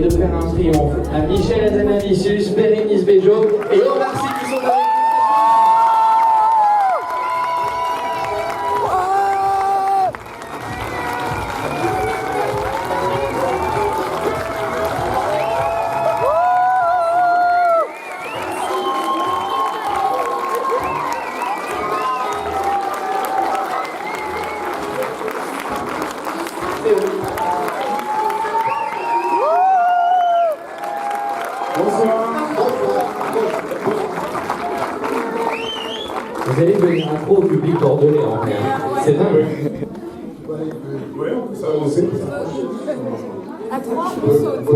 de faire un triomphe à Michel Azanavicius, Bérénice Bejo et Omar Sy qui sont avec nous. Vous allez devenir accro au public bordelais en vrai. C'est dingue. Oui, on peut s'avancer. À 3, on saute.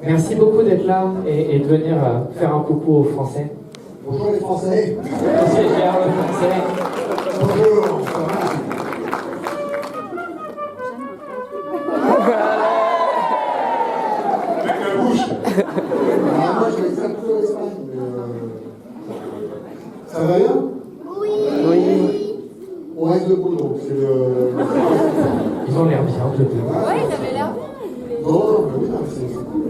Merci beaucoup d'être là et de venir faire un coucou aux Français. Bonjour les Français. C'est bien le Français. Bonjour. Avec la bouche. Moi je vais faire plutôt l'Espagne, mais ça va bien? Oui. On reste debout donc c'est le. Ils ont l'air bien de deux. Ouais, ils avaient l'air. Non, mais oui, non, c'est cool.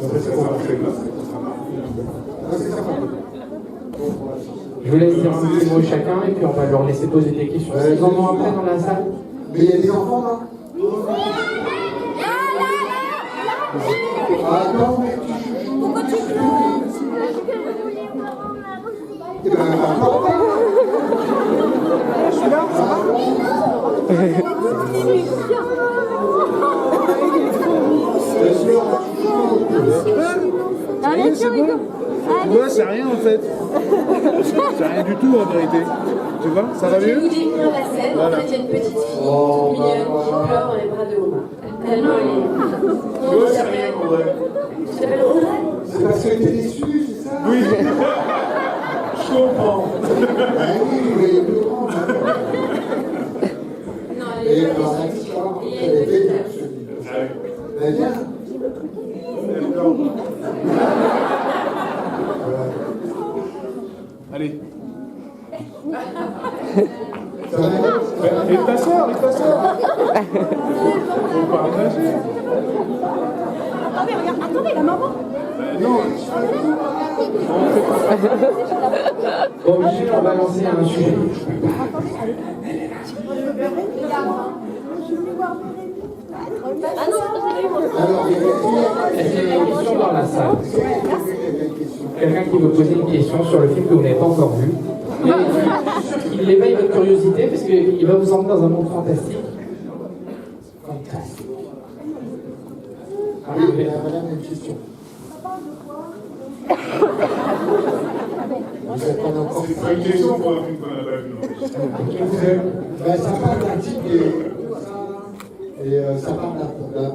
Ça marche bien. C'est sympa. Je vous laisse dire un petit mot chacun et puis on va leur laisser poser des questions. Ils en ont après dans la salle. Mais il y a des enfants là? Attends, mais Pourquoi tu pleures? eh ben, attends. Je suis là, ça va? Bien sûr, Allez, tu rigoles. Moi, c'est rien en fait. C'est rien du tout en vérité. Tu vois, ça va Je vais mieux? vous décrire la scène. En fait, il y a une petite fille mignonne qui pleure dans les bras de Omar. Tellement elle est. Ouais, c'est rien en vrai. Tu t'appelles Audrey? c'est parce que t'es déçu, c'est ça? Oui. Je comprends. Ah oui, vous voyez plus grand. Non, elle Et est par pas la déçue. histoire, Il y a elle une est petite bien, sœur. je te dis. Elle vient. Allez. Ça va bien? Et ta soeur, Faut partager. Attendez, regarde, attendez, la maman. Non. Bon, Michel, on va lancer un sujet. Ah non, Alors, il y a Est-ce qu'il y a des questions dans la salle? des questions. Quelqu'un qui veut poser une question sur le film que vous n'avez pas encore vu. Et je suis sûr qu'il éveille votre curiosité parce qu'il va vous emmener dans un monde fantastique. Fantastique. Ah, Oui, vous voulez- madame a une question. Vous êtes pas encore. C'est pas une question pour un film qu'on n'a pas vu. Ben, ça parle d'un type et ça parle d'un.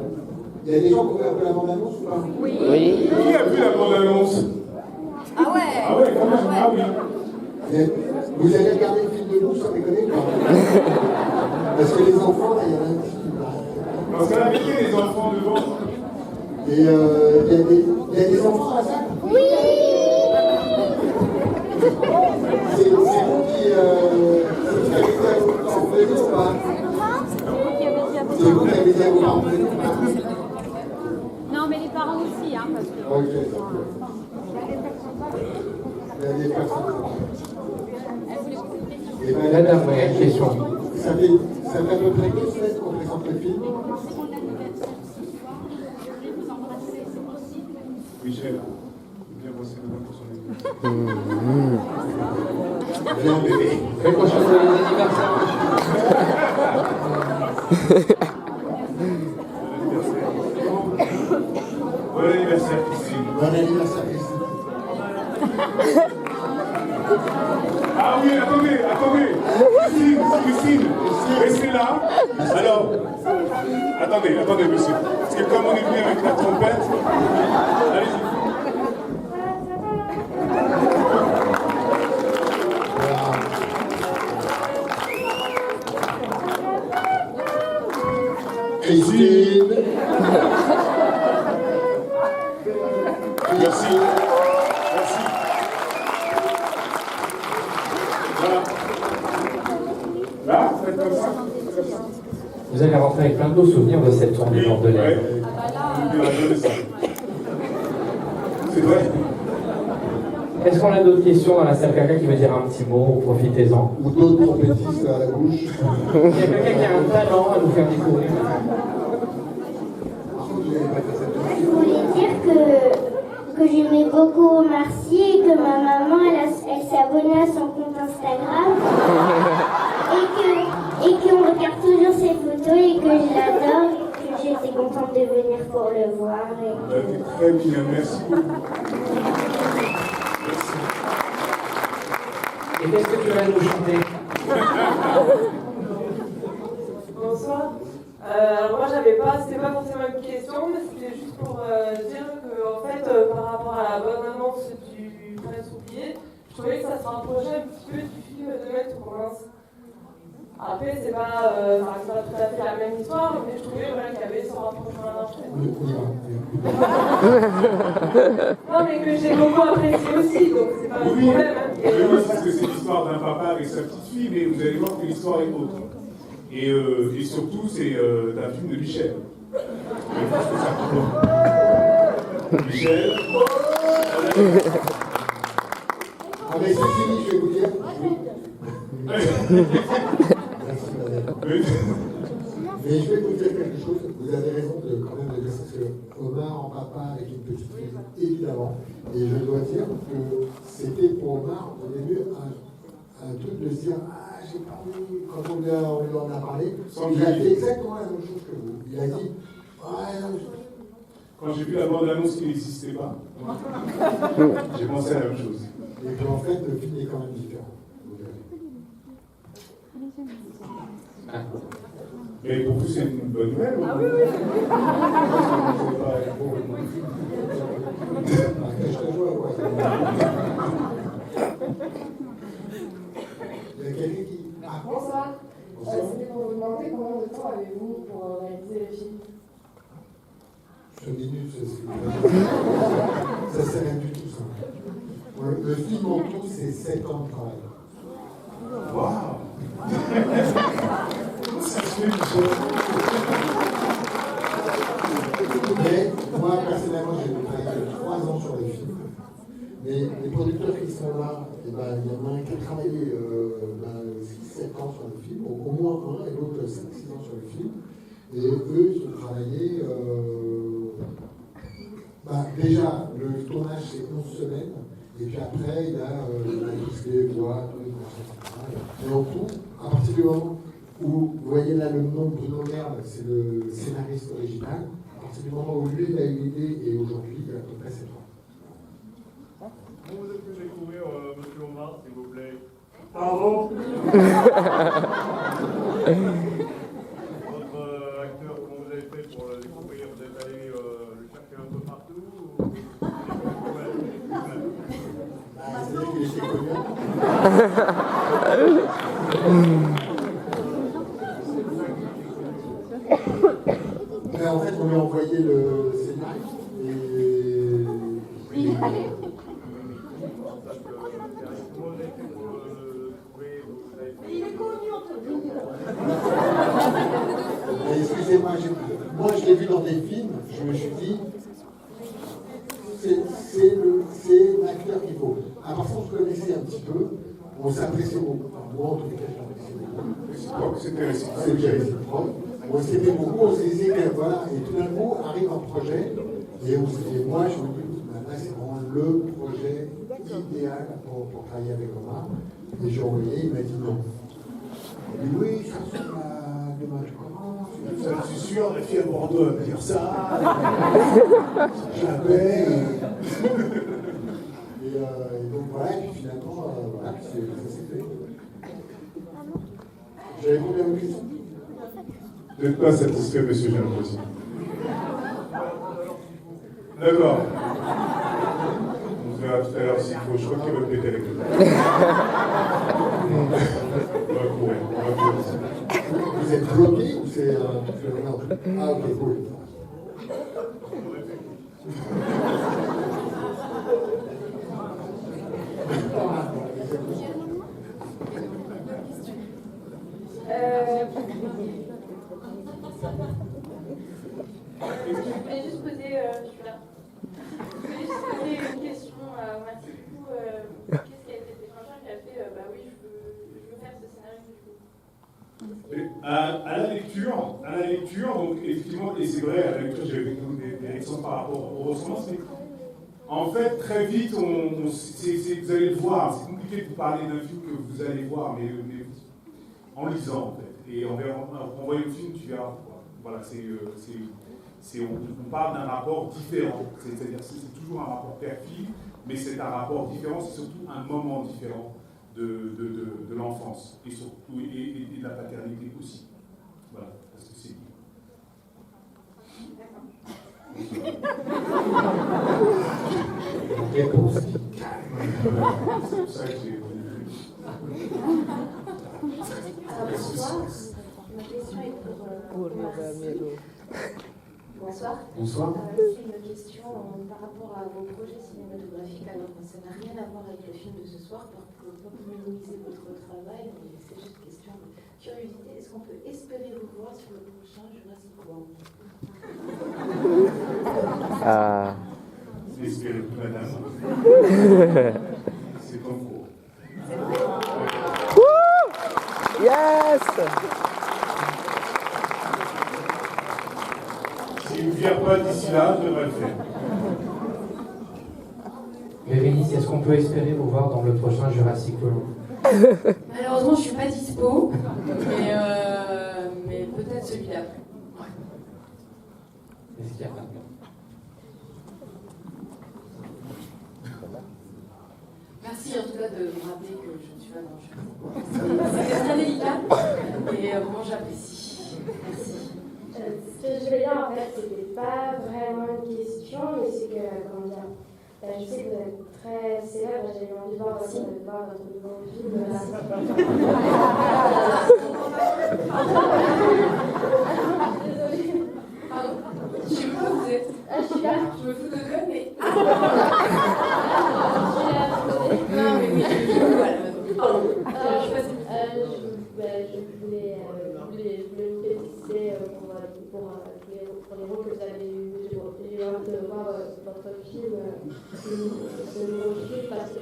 Il y a des gens qui ont vu un peu la bande-annonce ou pas? Qui a vu la bande-annonce? Ah ouais. Ah ouais, quand même. Ah oui. Vous allez regarder le film de nous sans déconner ou pas? Parce que les enfants, là, il y en a un petit qui parle. Parce qu'à la vérité, les enfants devant. Et il y a des enfants à la salle? Oui. C'est vous qui avez dit à vos parents de venir ou pas? C'est vous qui avez dit à vos parents de venir ou pas? Non, mais les parents aussi, hein, parce que. Ok. Il y a des personnes. Et ben, Madame, ouais, une question. ça fait à peu près 2 semaines qu'on présente le film. Michel, viens brosser le main pour son église. Viens bébé. Faites qu'on chante les anniversaires. Bon anniversaire, Christine. Bon anniversaire, Christine. Ah oui, attendez. Christine, restez là. Alors, attendez, monsieur. Parce que comme on est venu avec la trompette, allez-y. Christine. Merci. Voilà. Là, faites comme ça. Vous allez rentrer avec plein de beaux souvenirs de cette tournée bordelaise. Ouais. Il a donné ça. C'est vrai. Est-ce qu'on a d'autres questions dans la salle? Quelqu'un qui veut dire un petit mot? Profitez-en. Ou d'autres trompettistes à la bouche. Il y a quelqu'un qui a un talent à nous faire découvrir. Je voulais dire que j'aimais beaucoup Omar Sy et que ma maman, elle s'est abonnée à son compte Instagram et qu'on regarde toujours ses photos et que je l'adore et que j'étais contente de venir pour le voir. Très bien, merci beaucoup. Et qu'est-ce que tu vas nous chanter? Bonsoir. Alors moi c'était pas forcément une question, mais c'était juste pour dire que en fait par rapport à la bonne annonce du Prince oublié, je trouvais que ça se rapprochait un petit peu du film de Maître Commence. Après c'est pas tout à fait la même histoire, mais je trouvais qu'il y avait ce rapprochement là. Non mais que j'ai beaucoup apprécié aussi, donc c'est pas un Oui, problème. Hein. oui, parce que c'est l'histoire d'un papa avec sa petite fille, mais vous allez voir que l'histoire est autre. Et surtout, c'est d'un film de Michel. Et je pense que ça compte. Michel. Ah mais c'est fini, je vais vous dire. Mais je vais vous dire quelque chose. Vous avez raison quand même de dire ça, parce que Omar en papa avec une petite fille, évidemment. Et je dois dire que c'était pour Omar au début un truc de se dire ah j'ai pas envie, quand on lui en a parlé, il a fait exactement la même chose que vous. Il a dit ouais, non, Quand j'ai vu la bande-annonce qui n'existait pas, j'ai pensé à la même chose. et puis en fait le film est quand même différent. Mais pour vous, c'est une bonne nouvelle. Ah oui, oui. Il y a quelqu'un qui... Ah, Bonsoir. bonsoir. C'était pour vous demander combien de temps avez-vous pour réaliser le film? 5 minutes, ça sert rien du tout ça. Le film en tout, c'est 7 ans de travail. Waouh. Ça se fait, Michel. Mais moi, personnellement, j'ai travaillé 3 ans sur les films. Mais les producteurs qui sont là, eh ben, il y en a un qui a travaillé 6-7 ans sur le film, au moins un, et l'autre 5-6 ans sur le film. Et eux, ils ont travaillé. Déjà, le tournage, c'est 11 semaines. Et puis après, il y a tout ce qui est voix, tous les concerts, etc. Et en tout, à partir du moment où, vous voyez là le nom de Bruno Merle, c'est le scénariste original, à partir du moment où lui, il a eu l'idée, et aujourd'hui, il y a à peu près 7 ans. Vous êtes pu découvrir Monsieur Omar, s'il vous plaît. Pardon. Votre acteur, comment vous avez fait pour le découvrir? Vous êtes allé le chercher un peu partout ou... C'est-à-dire qu'il était connu. Mais en fait, on lui a envoyé le scénario. Et... Il est connu entre nous. Excusez-moi, moi je l'ai vu dans des films, je me suis dit, c'est l'acteur qu'il faut. À part ça, on se connaissait un petit peu, on s'appréciait beaucoup. Enfin, moi, en tout cas, j'appréciais beaucoup. C'était réciproque. C'était réciproque. On s'aimait beaucoup, on se disait que voilà, et tout d'un coup arrive un projet, et moi je me dis, là c'est vraiment le projet idéal pour travailler avec Omar. Et j'ai envoyé, il m'a dit non. Il dit oui, ça ressemble à Dommage Comment. Je suis sûr, la fille à Bordeaux elle va dire ça. Jamais. Et donc voilà, et puis finalement, voilà, ça s'est fait. J'avais combien de questions? Vous n'êtes pas satisfait, monsieur, j'ai l'impression. D'accord. On verra tout à l'heure s'il faut. Je crois qu'il va me péter avec le on va courir. Vous êtes bloqué ou c'est non. Ah ok, cool. Je voulais juste poser, je suis là. Je voulais juste poser une question à Omar. Du coup, qu'est-ce qui a été déclencheur qui a fait, bah oui, je veux faire ce scénario du coup. À la lecture, donc effectivement, et c'est vrai, à la lecture, j'avais des réactions par rapport aux ressemblances, mais en fait, très vite, vous allez le voir, c'est compliqué de vous parler d'un film que vous allez voir, mais en lisant, en fait. Et en voyant le film, tu verras. Voilà, on parle d'un rapport différent. C'est-à-dire que c'est toujours un rapport père-fille, mais c'est un rapport différent, c'est surtout un moment différent de l'enfance, et surtout et de la paternité aussi. Voilà, parce que c'est... Réponse. C'est pour ça que j'ai... Bonsoir, ma question est pour Marcy. Bonsoir. Bonsoir. C'est une question par rapport à vos projets cinématographiques. Alors, ça n'a rien à voir avec le film de ce soir, pour ne pas minimiser votre travail, mais c'est juste une question de curiosité. Est-ce qu'on peut espérer vous voir sur le prochain Jurassic World? Espérez, madame. C'est en cours. Yes! S'il ne vient pas d'ici là, je devrais le faire. Bérénice, est-ce qu'on peut espérer vous voir dans le prochain Jurassic World? Malheureusement, je ne suis pas dispo, mais peut-être celui d'après. Est-ce qu'il y a Merci en tout cas de me rappeler que je ne suis pas dans le jeu. C'est très délicat et vraiment j'apprécie. Merci. Ce que je voulais dire en fait, c'était pas vraiment une question, mais c'est que, comment dire, je sais que vous êtes très célèbre, j'ai eu envie de voir votre nouveau film. Désolée. Pardon, je sais pas où vous êtes. Je suis là. Je me fous de gueule, mais. Non, mais oui, voilà. Pardon. Je voulais vous féliciter pour les rôles que vous avez eus. J'ai eu envie de voir votre film, ce nouveau film, parce que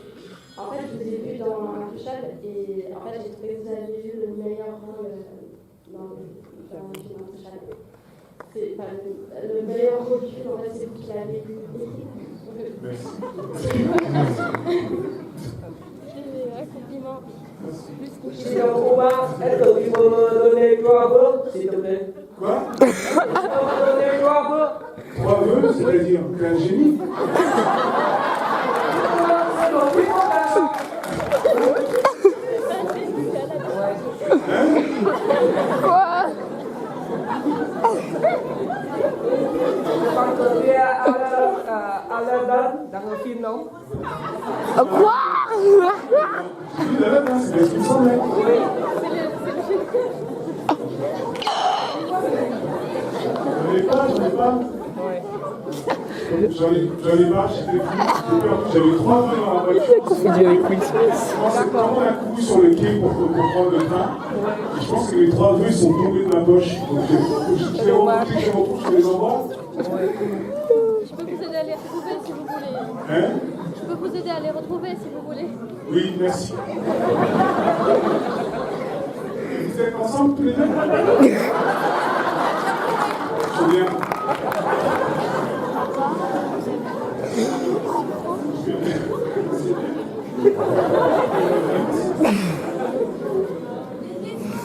en fait, je vous ai vu dans Intouchable et en fait, j'ai trouvé que vous avez eu le meilleur rôle dans le film Intouchable. Le meilleur rôle du film, en fait, c'est vous qui l'avez eu. Merci. Un compliment. Monsieur Omar, est-ce que tu peux me donner 3 vœux, s'il te plaît? Quoi? Tu peux me donner 3 vœux? 3 vœux, c'est-à-dire que t'es un génie? Quoi? Je pense que tu es à London, dans le film, non? Quoi? C'est ce qu'il me semblait. J'en ai pas. J'en ai pas, j'étais fou. J'avais 3 vœux dans la voiture. J'ai confondu avec Will Smith. Je pensais vraiment un coup sur le quai pour prendre le train. Et je pense que les 3 vœux sont tombés de ma poche. Donc je les retrouve sur les endroits. Je peux vous aider à les retrouver si vous voulez. Hein? Je peux vous aider à les retrouver si vous voulez. Oui, merci. Vous êtes ensemble tous les deux? Trop bien.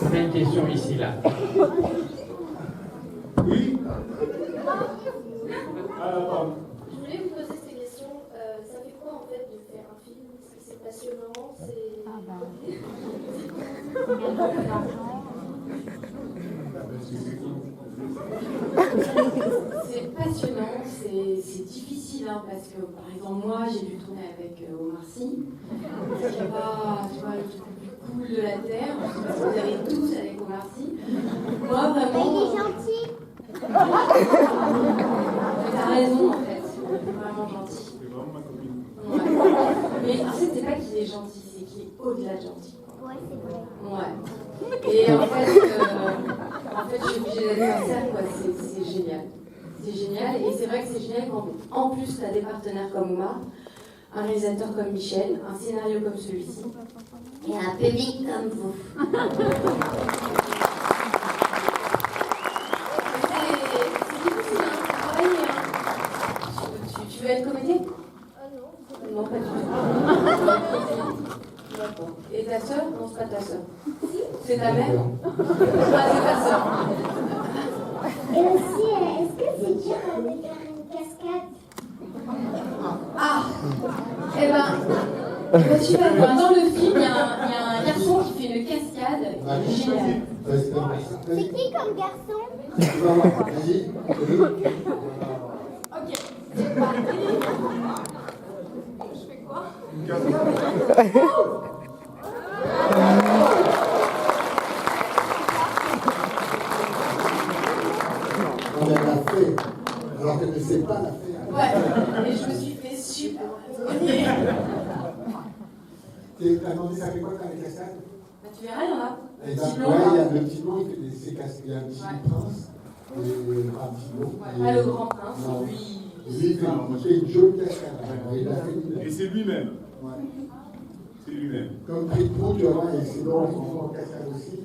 On a une question ici, là. Oui? Pardon. Je voulais vous poser cette question. Ça fait quoi en fait de faire un film? Est-ce que c'est passionnant? C'est passionnant, c'est difficile hein, parce que par exemple moi j'ai dû tourner avec Omar Sy, ce qui n'est pas tu vois, le truc le plus cool de la terre, parce que vous avez tous avec Omar Sy. Moi vraiment. Il est gentil. T'as raison en fait, il est vraiment gentil. C'est vraiment ma copine. Ouais. Mais en fait c'est pas qu'il est gentil, c'est qu'il est au-delà de gentil. Ouais, c'est vrai. Ouais. Et en fait, En fait, je suis obligée d'être sincère, quoi. C'est génial. C'est génial. Et c'est vrai que c'est génial quand, en plus, tu as des partenaires comme Omar, un réalisateur comme Michel, un scénario comme celui-ci, et un public comme vous. C'est difficile, hein, travailler. Hein. Tu veux être comédienne? Non, pas du tout. D'accord. Et ta sœur? Non, c'est pas ta sœur. C'est ta mère? Ah, c'est ta sœur. Et aussi, est-ce que c'est dur de faire une cascade? Ah! Eh ben, tu vas voir, dans le film, il y a un garçon qui fait une cascade. Génial. C'est qui comme garçon? Vas-y. Ok, c'est parti. Je fais quoi? On l'a fait, alors qu'elle ne sait pas la faire. Ouais, et je me suis fait super. T'as demandé ça fait quoi quand les cascades? Bah, tu verras, il y en a. Ouais, Le petit blond. il y a le petit blond, il fait ses cascades. Il y a un petit prince, et un petit blond. Pas le grand prince, non. lui. Lui, il fait une jolie cascade. Il l'a fait lui-même. Et c'est lui-même. Ouais. C'est lui-même. Comme Pitbull, tu vois, et c'est drôle, ils font en cascade aussi.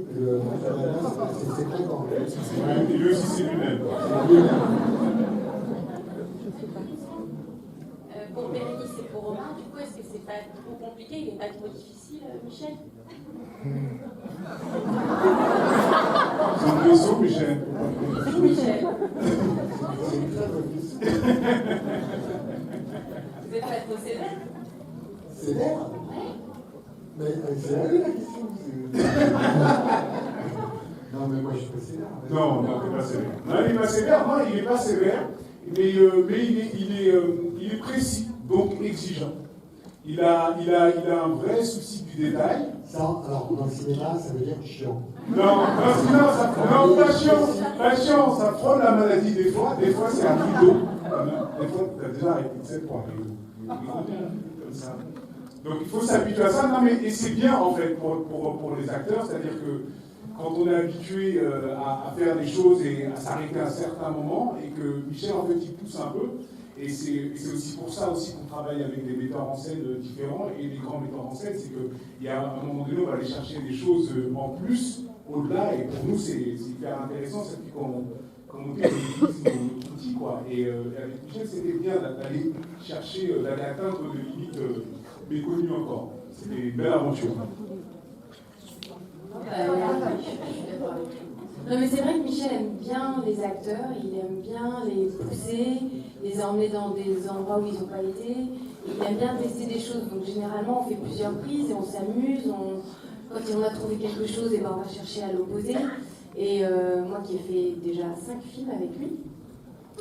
C'est très grand. Et lui aussi, c'est lui-même. C'est lui-même. Bon, Bérénice, c'est pour Romain. Du coup, est-ce que c'est pas trop compliqué? Il n'est pas trop difficile, Michel? C'est une question, Michel. Bonjour, Michel. C'est une très bonne question. Vous êtes pas trop sévère? Sévère? Mais c'est elle la question. Non, mais moi je suis pas sévère. Non, t'es pas sévère. Non, il n'est pas sévère. Non, il n'est pas sévère. Mais il est précis, donc exigeant. Il a un vrai souci du détail. Ça, alors dans le cinéma, ça veut dire chiant. Non, pas chiant, ça frôle la maladie des fois c'est un rideau. Des fois, tu as déjà arrêté de cette fois, comme ça. Donc il faut s'habituer à ça. Non, mais et c'est bien en fait pour les acteurs, c'est-à-dire que quand on est habitué à faire des choses et à s'arrêter à un certain moment, et que Michel en fait il pousse un peu, et c'est aussi pour ça aussi qu'on travaille avec des metteurs en scène différents et des grands metteurs en scène, c'est qu'il y a un moment donné on va aller chercher des choses en plus, au-delà, et pour nous c'est hyper intéressant, c'est qu'on utilise nos outils quoi. Et avec Michel c'était bien d'aller chercher, d'aller atteindre des limites méconnues encore. C'était une belle aventure. Non mais c'est vrai que Michel aime bien les acteurs, il aime bien les pousser, les emmener dans des endroits où ils n'ont pas été, il aime bien tester des choses, donc généralement on fait plusieurs prises et on s'amuse, quand on a trouvé quelque chose, et ben on va chercher à l'opposer. Et moi qui ai fait déjà 5 films avec lui,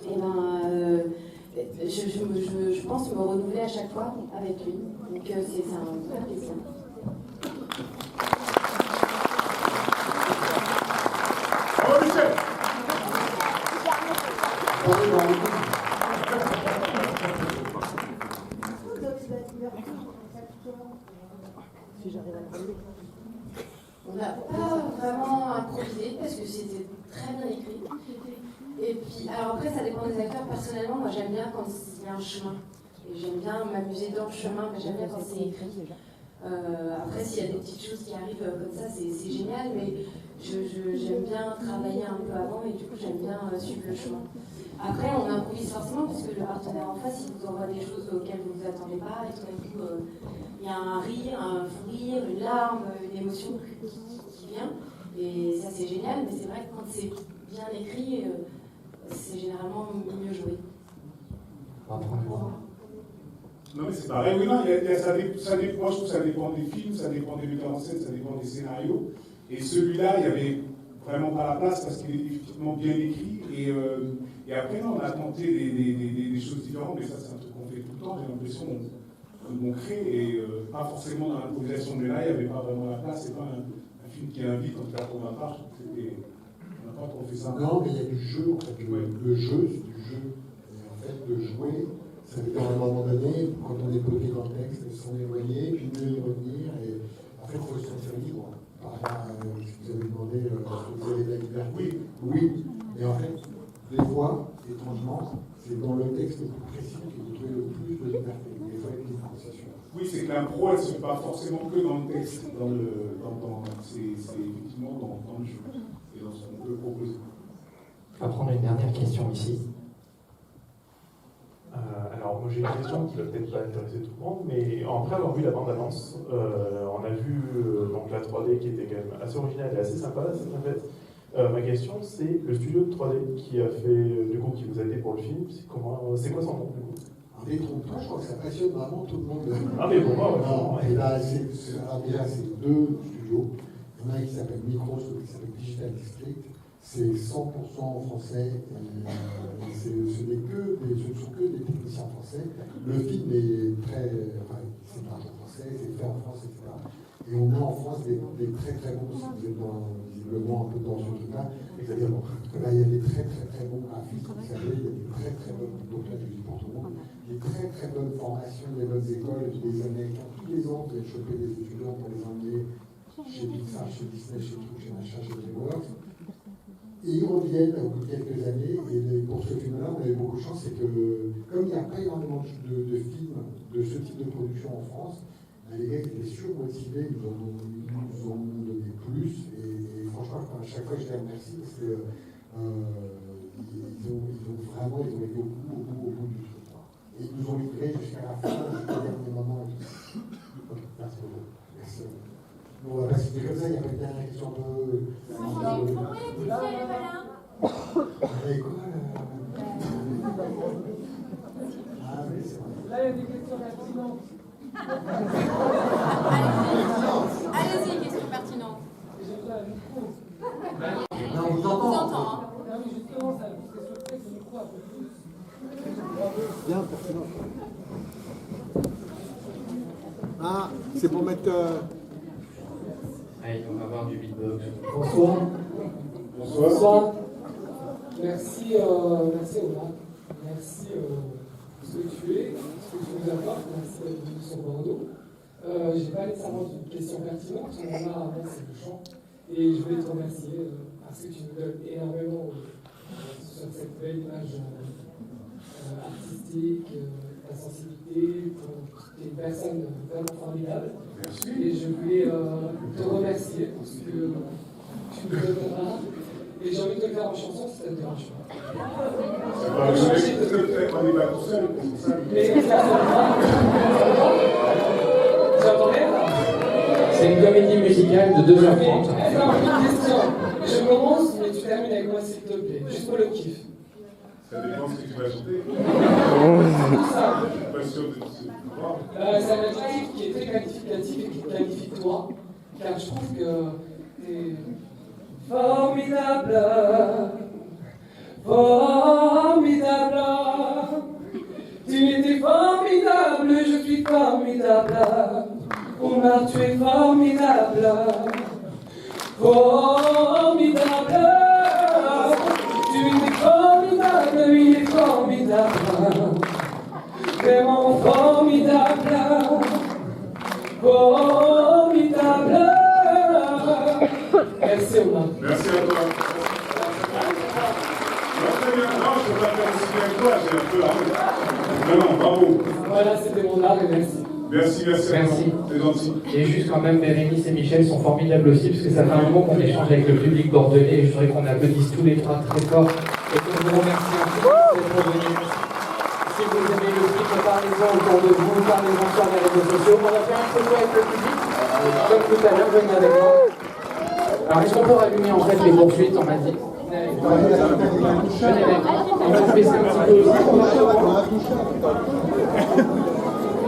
et ben je pense me renouveler à chaque fois avec lui, donc c'est un vrai plaisir. Si j'arrive à le relever. On n'a pas vraiment improvisé parce que c'était très bien écrit. Et puis, alors après, ça dépend des acteurs. Personnellement, moi j'aime bien quand il y a un chemin. Et j'aime bien m'amuser dans le chemin, mais j'aime bien quand c'est écrit. Après, s'il y a des petites choses qui arrivent comme ça, c'est génial, mais j'aime bien travailler un peu avant et du coup, j'aime bien suivre le chemin. Après, on improvise forcément parce que le partenaire en face, il vous envoie des choses auxquelles vous ne vous attendez pas et tout d'un coup, il y a un rire, un fou rire, une larme, une émotion qui vient. Et ça, c'est génial, mais c'est vrai que quand c'est bien écrit, c'est généralement mieux joué. Non mais c'est pareil, oui, non, moi je trouve que ça dépend des films, ça dépend des metteurs en scène, ça dépend des scénarios. Et celui-là, il n'y avait vraiment pas la place parce qu'il est effectivement bien écrit. Et après, non, on a tenté des choses différentes, mais ça c'est un truc qu'on fait tout le temps, j'ai l'impression qu'on crée, et pas forcément dans l'improvisation, mais là, il n'y avait pas vraiment la place, c'est pas un film qui invite, en tout cas pour ma part, je trouve que c'était... On n'a pas trop fait ça. Non, mais il y a du jeu, en fait. Le jeu, c'est du jeu. Et en fait, de jouer, ça veut dire à un moment donné, quand on est bloqué dans le texte, s'en éloigner, puis mieux y revenir. Et en fait, il faut se sentir libre. Par exemple, si vous avez demandé, est-ce que vous avez de la liberté? Oui. Oui, mais en fait, des fois, étrangement, c'est dans le texte le plus précis que vous trouvez le plus de liberté. Des fois, il y a des différenciations. Oui, c'est que l'impro, elle ne se fait pas forcément que dans le texte, c'est effectivement dans le jeu et dans ce qu'on peut proposer. On va prendre une dernière question ici. Alors, moi j'ai une question qui va peut-être pas intéresser tout le monde, mais après avoir vu la bande-annonce, on a vu donc la 3D qui était quand même assez originale et assez sympa, c'est bien fait. Ma question, c'est le studio de 3D qui a fait, du coup, qui vous a aidé pour le film, c'est quoi son nom, du coup? Détrompe-toi, je crois que ça passionne vraiment tout le monde. Ah, mais pour moi, non, et là, alors déjà, c'est 2 studios. Il y en a un qui s'appelle Micros, l'autre qui s'appelle Digital District. C'est 100% français. Ce ne sont que des techniciens français. Le film est très. Enfin, c'est pas en français, c'est fait en France, etc. Et on a en France des très très bons, si vous êtes visiblement un peu dans ce truc-là. Exactement. Là, il y a des très très très bons graphistes, vous savez, il y a des très très bonnes. Donc là, je dis pour tout le monde. Des très très bonnes formations, des bonnes écoles, des Américains. Tous les ans, vous allez choper des étudiants pour les emmener chez Pixar, chez Disney, chez tout, chez machin, chez DreamWorks. Et ils reviennent au bout de quelques années, et pour ce film-là, on avait beaucoup de chance, c'est que, comme il n'y a pas énormément de films de ce type de production en France, les gars étaient surmotivés, ils nous ont donné plus, et franchement, à chaque fois, je les remercie, parce que ils ont été au bout du truc. Et ils nous ont livré jusqu'à la fin, jusqu'au dernier moment. Merci beaucoup. Merci. Bon, on va passer comme ça, il n'y a pas de dernière question un peu. Ah oui, c'est vrai. Là, il y a des questions pertinentes. Allez-y, question pertinente. Non, on vous entend. On vous entend. Non, mais justement, ça serait surpris que le micro un peu plus. Bien, pertinent. Ah, c'est pour mettre. Allez, on va avoir du beatbox. Bonsoir. Bonsoir. Merci Omar. Merci pour ce que tu es, ce que tu nous apportes. Merci d'être venu sur Bordeaux. J'ai pas nécessairement une question pertinente, on a c'est le chant. Et je voulais te remercier parce que tu nous donnes énormément sur cette belle image artistique, ta sensibilité, tu es une personne vraiment formidable. Merci. Et je voulais te remercier parce que tu me donneras. Et j'ai envie de te le faire en chanson si ça te dérange pas. C'est pas obligé de le faire, on est pas tout seul. Mais j'entends rien là. C'est une comédie musicale de 2h30. Non, une question. Je commence, mais tu termines avec moi s'il te plaît, juste pour le kiff. Ça dépend de ce que tu vas ajouter. Tout ça. Je suis pas sûr de voir. C'est un adjectif qui est très qualificatif et qui qualifie toi, car je trouve que t'es formidable, formidable. Tu étais formidable, je suis formidable. Omar, tu es formidable, formidable. Tu es formidable, il est formidable. Vraiment formidable, formidable. Merci Omar. Merci à toi. Très bien. Non, je peux pas faire aussi bien que toi, j'ai un peu la honte. Non, bravo. Voilà, c'était mon art et merci. Merci. Merci. C'est gentil. Et juste quand même, Bérénice et Michel sont formidables aussi, parce que ça fait un moment qu'on échange avec le public bordelais, et je voudrais qu'on applaudisse tous les trois très fort, et qu'on vous remercie infiniment d'être venus. Si vous aimez le film, parlez-en autour de vous, parlez-en sur les réseaux sociaux. On va faire un photo avec le public, comme tout à l'heure, venez avec moi. Alors, est-ce qu'on peut rallumer en fait les poursuites, on m'a dit? Venez avec moi. On va se baisser un petit peu aussi.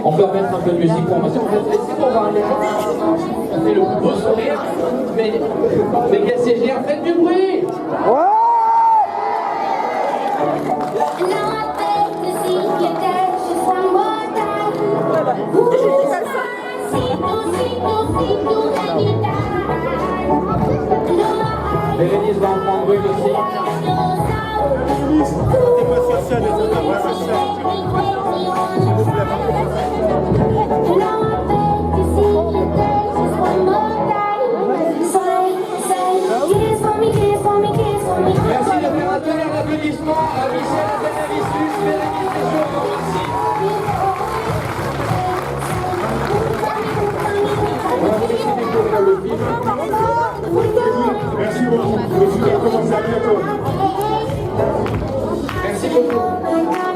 On peut remettre un peu de musique pour moi. On va se laisser pour voir les gens. Ça fait le plus beau sourire. Mais KCGR, faites du bruit! Bérénice va en prendre une aussi. Kiss for me, kiss for me, kiss for me. applaudissements à Michel Abdelavissus, Bérénice Desjeux, encore merci. On va vous laisser découvrir le film. Merci beaucoup. Le film va commencer à bientôt. Merci beaucoup.